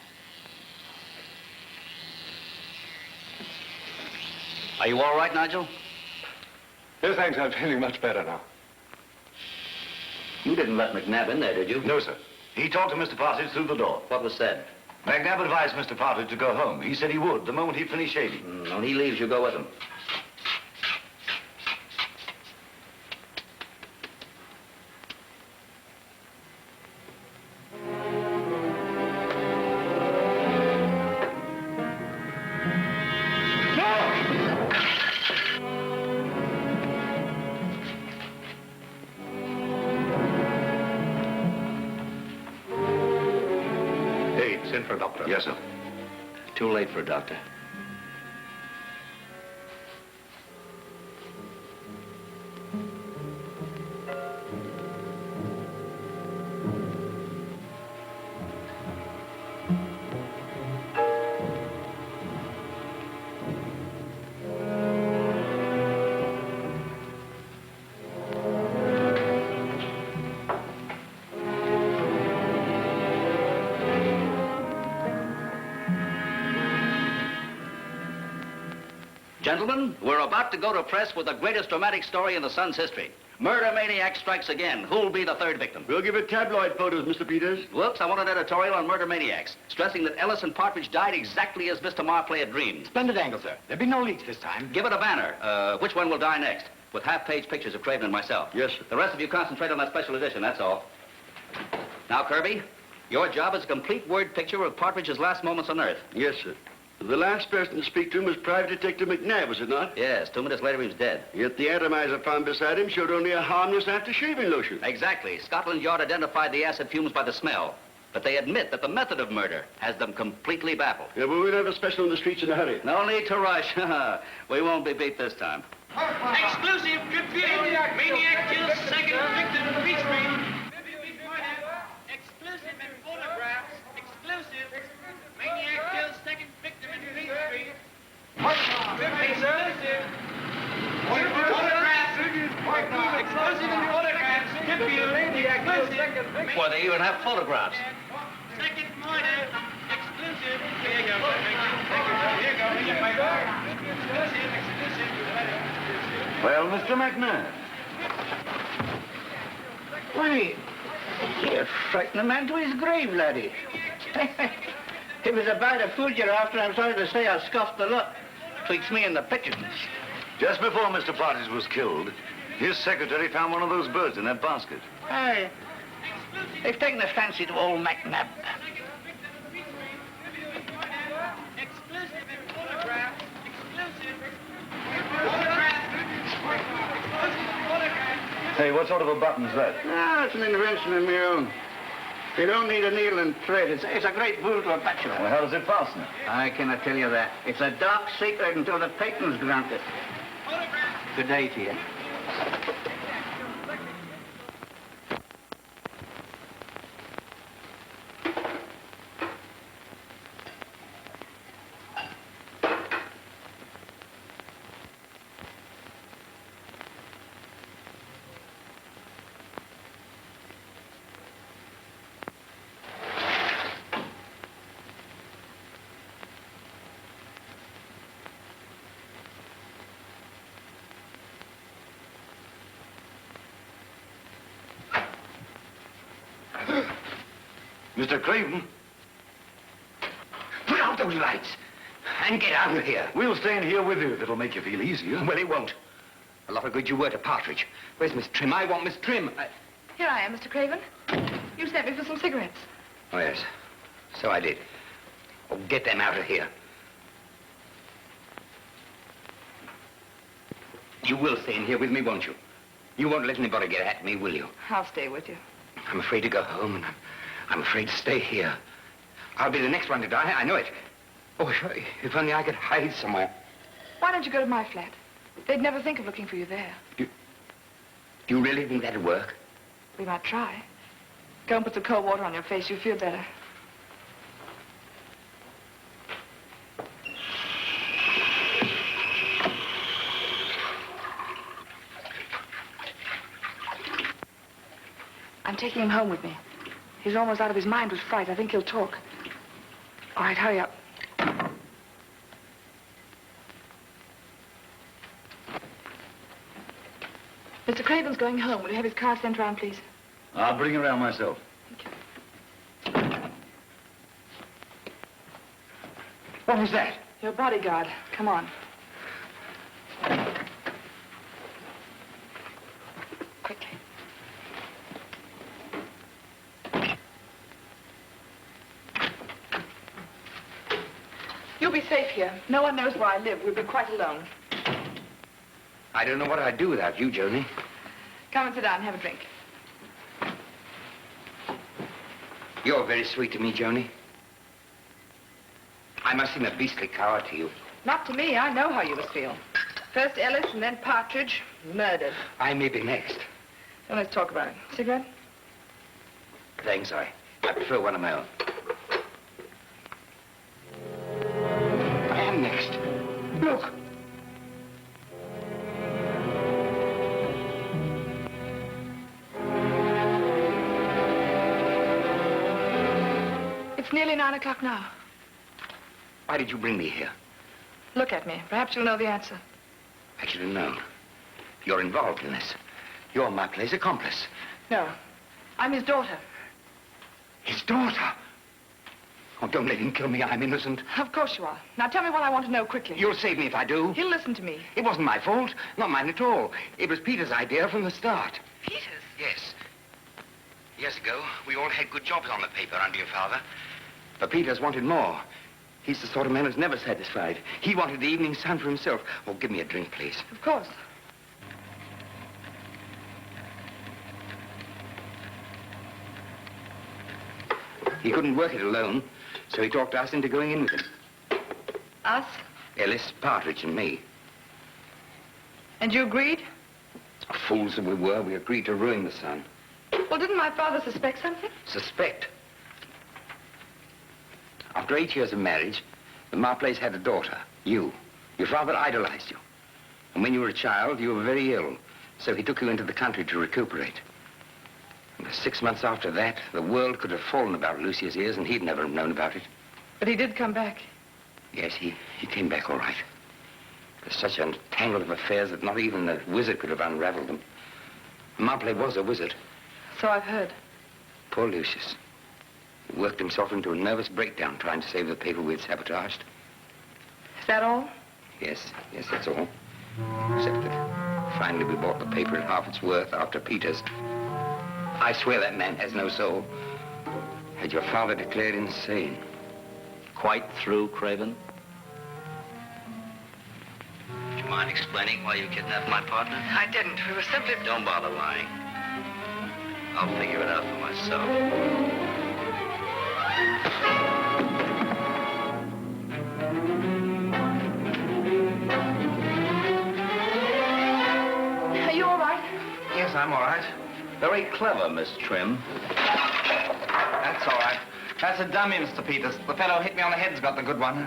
Are you all right, Nigel? No, thanks. I'm feeling much better now. You didn't let McNabb in there, did you? No, sir. He talked to Mr. Partridge through the door. What was said? McNabb advised Mr. Partridge to go home. He said he would the moment he'd finished shaving. When he leaves, you go with him. Send for a doctor. Yes, sir. Too late for a doctor. Gentlemen, we're about to go to press with the greatest dramatic story in the Sun's history. Murder maniac strikes again. Who'll be the third victim? We'll give it tabloid photos, Mr. Peters. Whoops, I want an editorial on murder maniacs, stressing that Ellis and Partridge died exactly as Mr. Marplay had dreamed. Splendid angle, sir. There'll be no leaks this time. Give it a banner. Which one will die next? With half-page pictures of Craven and myself. Yes, sir. The rest of you concentrate on that special edition, that's all. Now, Kirby, your job is a complete word picture of Partridge's last moments on Earth. Yes, sir. The last person to speak to him was Private Detective McNabb, was it not? Yes, 2 minutes later he was dead. Yet the atomizer found beside him showed only a harmless after-shaving lotion. Exactly. Scotland Yard identified the acid fumes by the smell. But they admit that the method of murder has them completely baffled. Yeah, but we'll have a special in the streets in a hurry. No need to rush. We won't be beat this time. Exclusive tribune. Maniac kills second victim in Beach Street. Exclusive in photographs. Exclusive. Maniac kills second victim in Beach Street. Exclusive. Photographs. Why, they even have photographs. Second murder. Exclusive. Here you go. Thank you. Here you go. Here you go. Exclusive. Well, Mr. McNabb. Why, you frighten a man to his grave, laddie. It was a bite of food you're after. I'm sorry to say I scoffed the lot. Twixt me and the pigeons. Just before Mr. Partridge was killed, his secretary found one of those birds in that basket. Aye. They've taken a fancy to old McNabb. Hey, what sort of a button's that? Ah, it's an invention of my own. You don't need a needle and thread. It's a great boon to a bachelor. Well, how does it fasten? I cannot tell you that. It's a dark secret until the patent's granted. Good day to you. Mr. Craven? Put out those lights and get out of here. We'll stay in here with you if it'll make you feel easier. Well, it won't. A lot of good you were to Partridge. Where's Miss Trim? I want Miss Trim. Here I am, Mr. Craven. You sent me for some cigarettes. Oh, yes. So I did. Oh, get them out of here. You will stay in here with me, won't you? You won't let anybody get at me, will you? I'll stay with you. I'm afraid to go home, and I'm afraid to stay here. I'll be the next one to die, I know it. Oh, if only I could hide somewhere. Why don't you go to my flat? They'd never think of looking for you there. Do you really think that'd work? We might try. Go and put some cold water on your face. You'll feel better. I'm taking him home with me. He's almost out of his mind with fright. I think he'll talk. All right, hurry up. Mr. Craven's going home. Will you have his car sent round, please? I'll bring it around myself. What was that? Your bodyguard. Come on. Quickly. You'll be safe here. No one knows where I live. We'll be quite alone. I don't know what I'd do without you, Joni. Come and sit down and have a drink. You're very sweet to me, Joni. I must seem a beastly coward to you. Not to me. I know how you must feel. First Ellis and then Partridge. Murdered. I may be next. So let's talk about it. Cigarette? Thanks, I prefer one of my own. I am next. Look. It's nearly 9 o'clock now. Why did you bring me here? Look at me. Perhaps you'll know the answer. I should have known. You're involved in this. You're Marplay's accomplice. No. I'm his daughter. His daughter? Oh, don't let him kill me. I'm innocent. Of course you are. Now tell me what I want to know quickly. You'll save me if I do. He'll listen to me. It wasn't my fault. Not mine at all. It was Peter's idea from the start. Peter's? Yes. Years ago, we all had good jobs on the paper under your father. But Peter's wanted more. He's the sort of man who's never satisfied. He wanted the evening sun for himself. Oh, give me a drink, please. Of course. He couldn't work it alone, so he talked us into going in with him. Us? Ellis, Partridge, and me. And you agreed? Fools that we were, we agreed to ruin the son. Well, didn't my father suspect something? Suspect? After 8 years of marriage, the Marplays had a daughter, you. Your father idolized you. And when you were a child, you were very ill. So he took you into the country to recuperate. And 6 months after that, the world could have fallen about Lucius' ears and he'd never have known about it. But he did come back. Yes, he came back all right. There's such a tangle of affairs that not even a wizard could have unraveled them. Marplay was a wizard. So I've heard. Poor Lucius. He worked himself into a nervous breakdown trying to save the paper we had sabotaged. Is that all? Yes, that's all. Except that finally we bought the paper at half its worth after Peter's. I swear that man has no soul. Had your father declared insane. Quite through, Craven? Do you mind explaining why you kidnapped my partner? I didn't. We were simply... Don't bother lying. I'll figure it out for myself. Are you all right? Yes, I'm all right. Very clever, Miss Trim. That's all right. That's a dummy, Mr. Peters. The fellow hit me on the head's got the good one.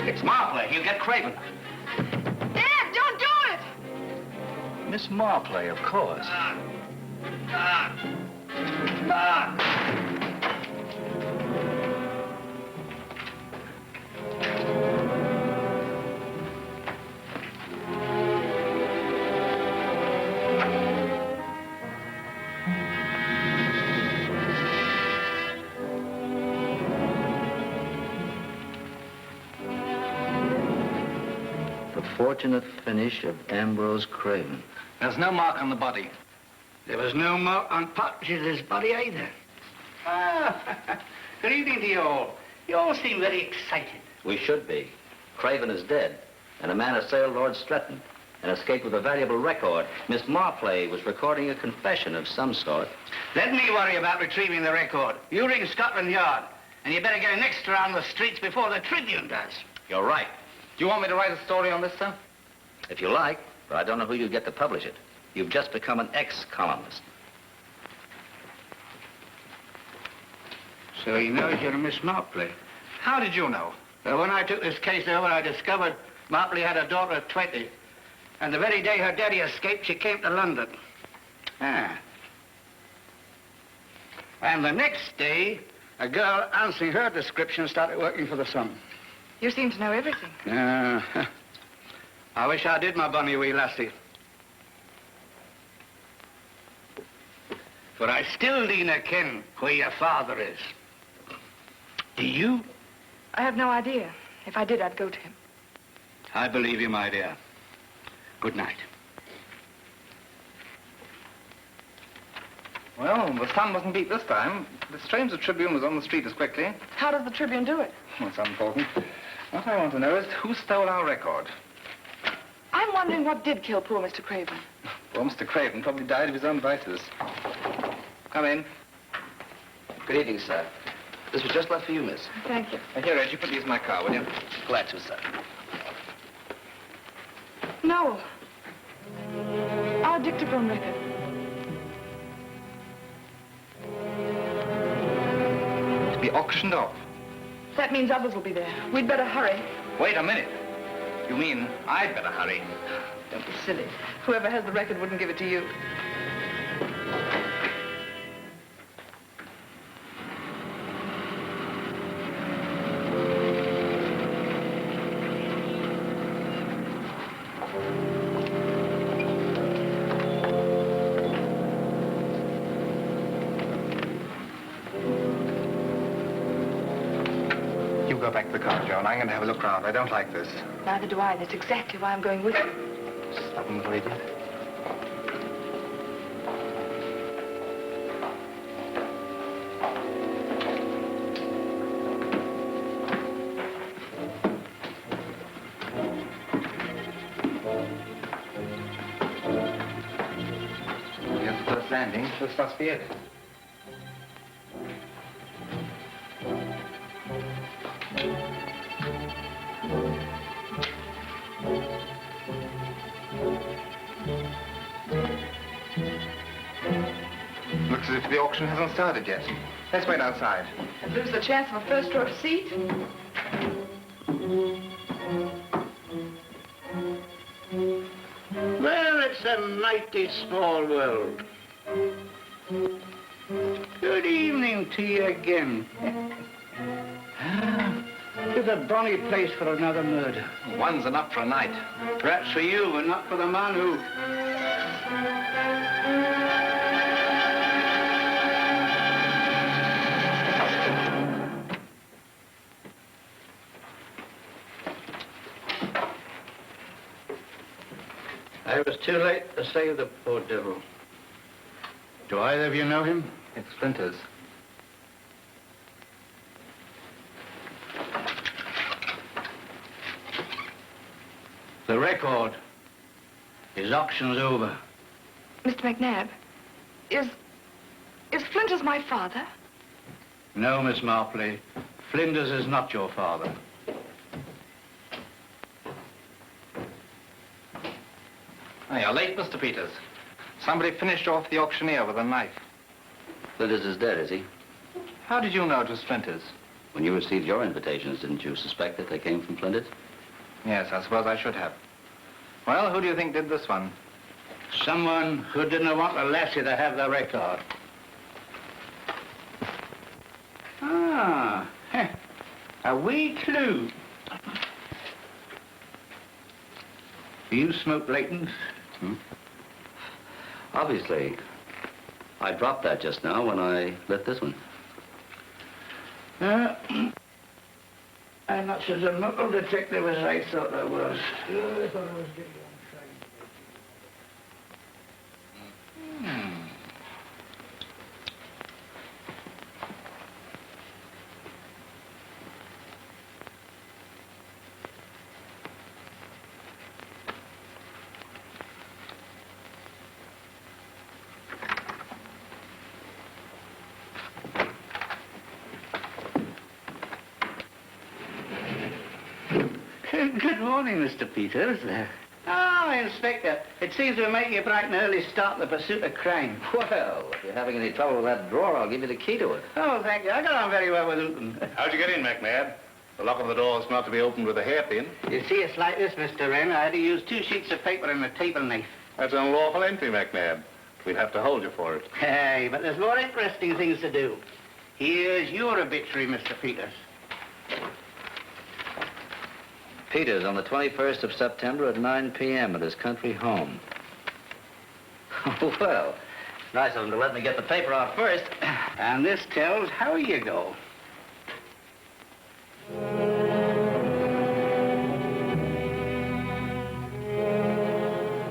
It's Marplay. He'll get Craven. Dad, don't do it! Miss Marplay, of course. The fortunate finish of Ambrose Craven. There's no mark on the body. There was no mark on Partridge's body either. Ah, good evening to you all. You all seem very excited. We should be. Craven is dead, and a man assailed Lord Stretton and escaped with a valuable record. Miss Marplay was recording a confession of some sort. Let me worry about retrieving the record. You ring Scotland Yard, and you better get an extra on the streets before the Tribune does. You're right. Do you want me to write a story on this, sir? If you like, but I don't know who you'll get to publish it. You've just become an ex-columnist. So he knows you're Miss Marplay. How did you know? Well, when I took this case over, I discovered Marplay had a daughter of 20. And the very day her daddy escaped, she came to London. Ah. And the next day, a girl answering her description started working for the Sun. You seem to know everything. I wish I did, my bonny wee lassie. For I still dinna ken where your father is. Do you? I have no idea. If I did, I'd go to him. I believe you, my dear. Good night. Well, the Sun wasn't beat this time. It's strange the Tribune was on the street as quickly. How does the Tribune do it? That's unimportant. What I want to know is who stole our record. I'm wondering what did kill poor Mr. Craven. Well, Mr. Craven probably died of his own vices. Come in. Good evening, sir. This was just left for you, miss. Thank you. Here, Reggie, put these in my car, will you? Glad to, sir. No. Our dictaphone record. To be auctioned off. That means others will be there. We'd better hurry. Wait a minute. You mean I'd better hurry? Don't be silly. Whoever has the record wouldn't give it to you. You go back to the car, Joan. I'm going to have a look round. I don't like this. Neither do I. That's exactly why I'm going with you. Stubborn little idiot. Here's the first landing. This must be it. Looks as if the auction hasn't started yet. Let's wait outside. And lose the chance of a first-row seat? Well, it's a mighty small world. Good evening to you again. It's a bonny place for another murder. One's enough for a night. Perhaps for you, but not for the man who... I was too late to save the poor devil. Do either of you know him? It's Flinters. The record. His auction's over. Mr. McNabb, is Flinters my father? No, Miss Marplay. Flinders is not your father. Oh, you're late, Mr. Peters. Somebody finished off the auctioneer with a knife. Flinders is dead, is he? How did you know it was Flinters? When you received your invitations, didn't you suspect that they came from Flinders? Yes, I suppose I should have. Well, who do you think did this one? Someone who didn't want the lassie to have the record. Ah, a wee clue. Do you smoke Layton's? Obviously. I dropped that just now when I lit this one. I'm not such a knuckle detective as I thought I was. I thought I was getting Good morning, Mr. Peters. Oh, Inspector, it seems to make you bright and early start in the pursuit of crime. Well, if you're having any trouble with that drawer, I'll give you the key to it. Oh, thank you. I got on very well with Newton. How'd you get in, McNabb? The lock of the door is not to be opened with a hairpin. You see, it's like this, Mr. Wren. I had to use 2 sheets of paper and a table knife. That's unlawful entry, McNabb. We'll have to hold you for it. Hey, but there's more interesting things to do. Here's your obituary, Mr. Peters. Peters, on the 21st of September at 9 p.m. at his country home. Well, nice of him to let me get the paper out first. And this tells how you go.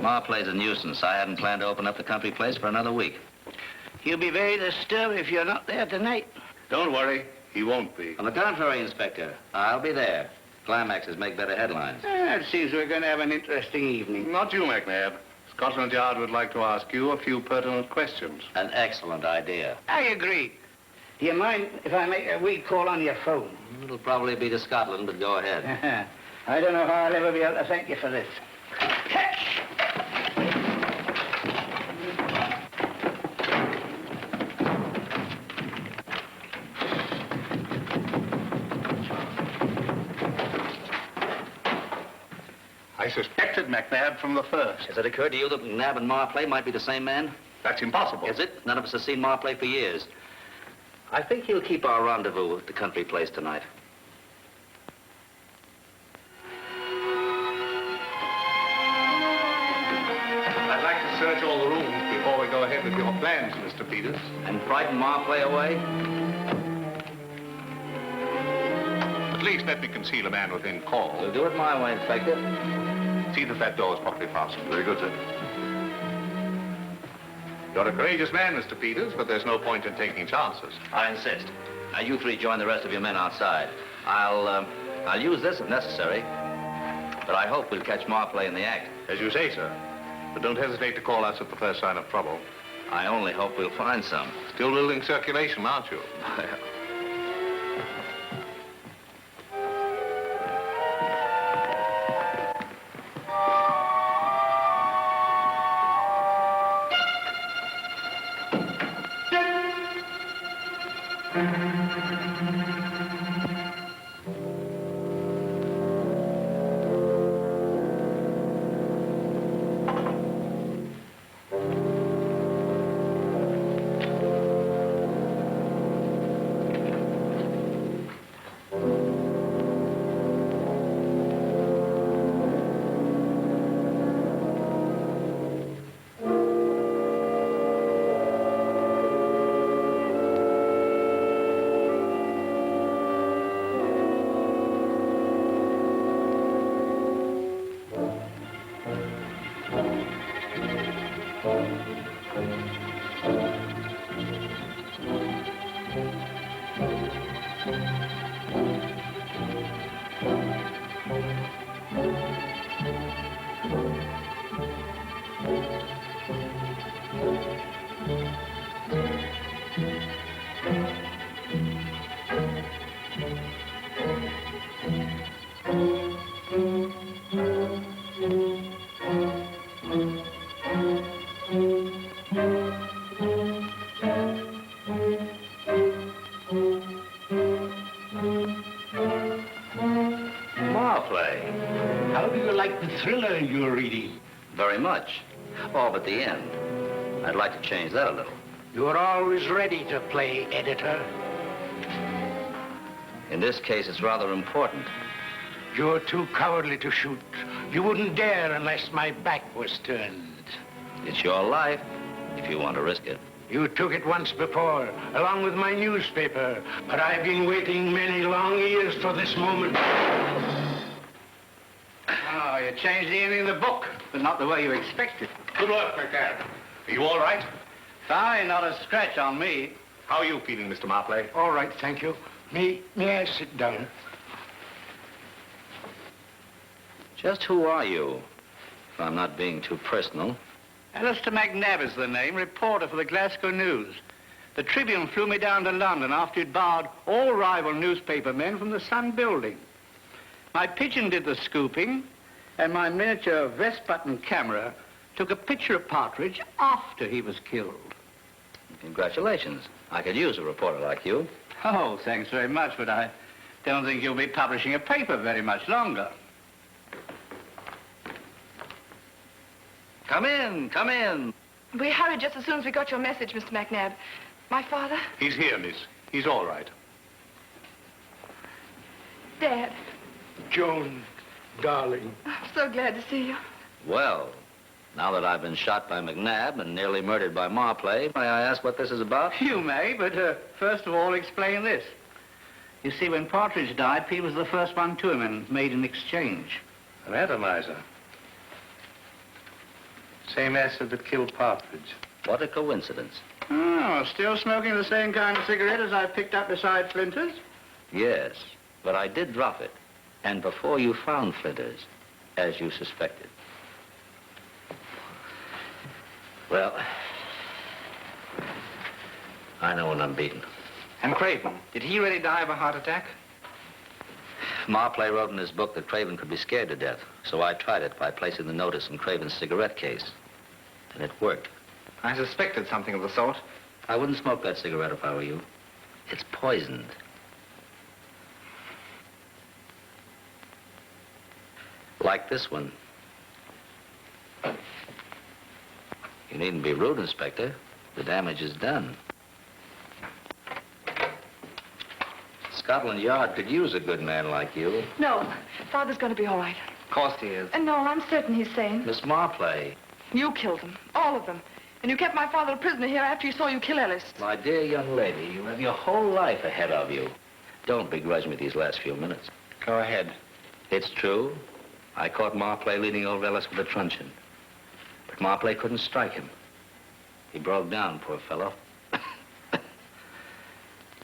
Marplay's a nuisance. I hadn't planned to open up the country place for another week. He'll be very disturbed if you're not there tonight. Don't worry, he won't be. On the contrary, Inspector, I'll be there. Climaxes make better headlines. It seems we're going to have an interesting evening. Not you, McNabb. Scotland Yard would like to ask you a few pertinent questions. An excellent idea. I agree. Do you mind if I make a wee call on your phone? It'll probably be to Scotland, but go ahead. I don't know how I'll ever be able to thank you for this. Catch! I suspected McNabb from the first. Has it occurred to you that McNabb and Marplay might be the same man? That's impossible. Is it? None of us has seen Marplay for years. I think he'll keep our rendezvous at the country place tonight. I'd like to search all the rooms before we go ahead with your plans, Mr. Peters. And frighten Marplay away? At least let me conceal a man within call. We'll do it my way, Inspector. See that that door is properly fastened. Very good, sir. You're a courageous man, Mr. Peters, but there's no point in taking chances. I insist. Now, you three join the rest of your men outside. I'll use this if necessary, but I hope we'll catch Marplay in the act. As you say, sir. But don't hesitate to call us at the first sign of trouble. I only hope we'll find some. Still building circulation, aren't you? Marplay. How do you like the thriller you're reading? Very much. All but the end. I'd like to change that a little. You're always ready to play editor. In this case, it's rather important. You're too cowardly to shoot. You wouldn't dare unless my back was turned. It's your life, if you want to risk it. You took it once before, along with my newspaper, but I've been waiting many long years for this moment. Oh, you changed the ending of the book, but not the way you expected. Good work, McNabb. Are you all right? Fine, not a scratch on me. How are you feeling, Mr. Marplay? All right, thank you. May I sit down? Just who are you, if I'm not being too personal? Alistair McNabb is the name, reporter for the Glasgow News. The Tribune flew me down to London after it barred all rival newspaper men from the Sun building. My pigeon did the scooping, and my miniature vest-button camera took a picture of Partridge after he was killed. Congratulations. I could use a reporter like you. Oh, thanks very much, but I don't think you'll be publishing a paper very much longer. Come in, come in. We hurried just as soon as we got your message, Mr. McNabb. My father? He's here, miss. He's all right. Dad. Joan, darling. I'm so glad to see you. Well, now that I've been shot by McNabb and nearly murdered by Marplay, may I ask what this is about? You may, but first of all, explain this. You see, when Partridge died, Pete was the first one to him and made an exchange. An atomizer. Same acid that killed Partridge. What a coincidence. Oh, still smoking the same kind of cigarette as I picked up beside Flinter's? Yes, but I did drop it. And before you found Flinters, as you suspected. Well, I know when I'm beaten. And Craven, did he really die of a heart attack? Marplay wrote in his book that Craven could be scared to death, so I tried it by placing the notice in Craven's cigarette case. And it worked. I suspected something of the sort. I wouldn't smoke that cigarette if I were you. It's poisoned. Like this one. You needn't be rude, Inspector. The damage is done. Scotland Yard could use a good man like you. No, Father's going to be all right. Of course he is. And no, I'm certain he's sane. Miss Marplay. You killed them, all of them. And you kept my father a prisoner here after you saw you kill Ellis. My dear young lady, you have your whole life ahead of you. Don't begrudge me these last few minutes. Go ahead. It's true. I caught Marplay leading old Ellis with a truncheon. But Marplay couldn't strike him. He broke down, poor fellow.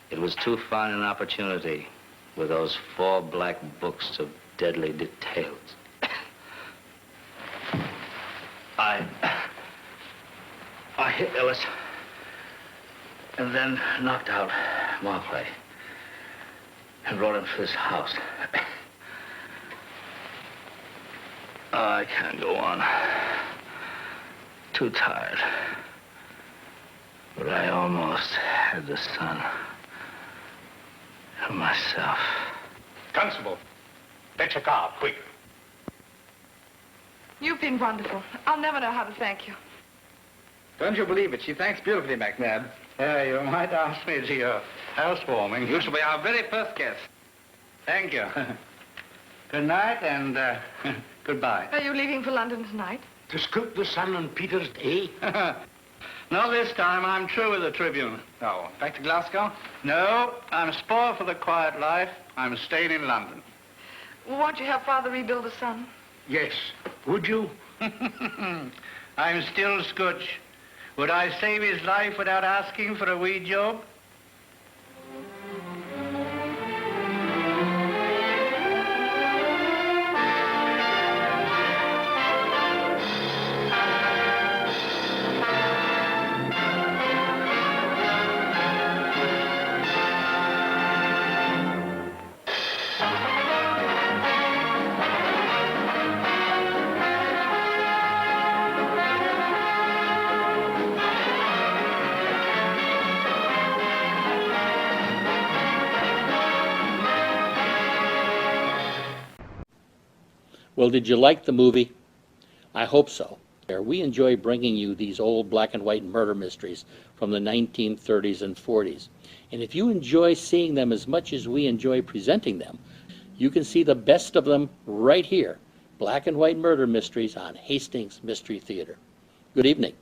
It was too fine an opportunity with those 4 black books of deadly details. I hit Ellis and then knocked out Marplay and brought him to his house. I can't go on. Too tired. But I almost had the son of myself. Constable, fetch a car, quick. You've been wonderful. I'll never know how to thank you. Don't you believe it? She thanks beautifully, McNabb. You might ask me to your housewarming. You shall be our very first guest. Thank you. Good night and goodbye. Are you leaving for London tonight? To scoop the Sun and Peter's Day? Not this time. I'm true with the Tribune. Oh, back to Glasgow? No, I'm spoiled for the quiet life. I'm staying in London. Won't you help Father rebuild the Sun? Yes. Would you? I'm still Scotch. Would I save his life without asking for a wee job? Well, did you like the movie? I hope so. We enjoy bringing you these old black and white murder mysteries from the 1930s and 40s. And if you enjoy seeing them as much as we enjoy presenting them, you can see the best of them right here, Black and White Murder Mysteries on Hastings Mystery Theater. Good evening.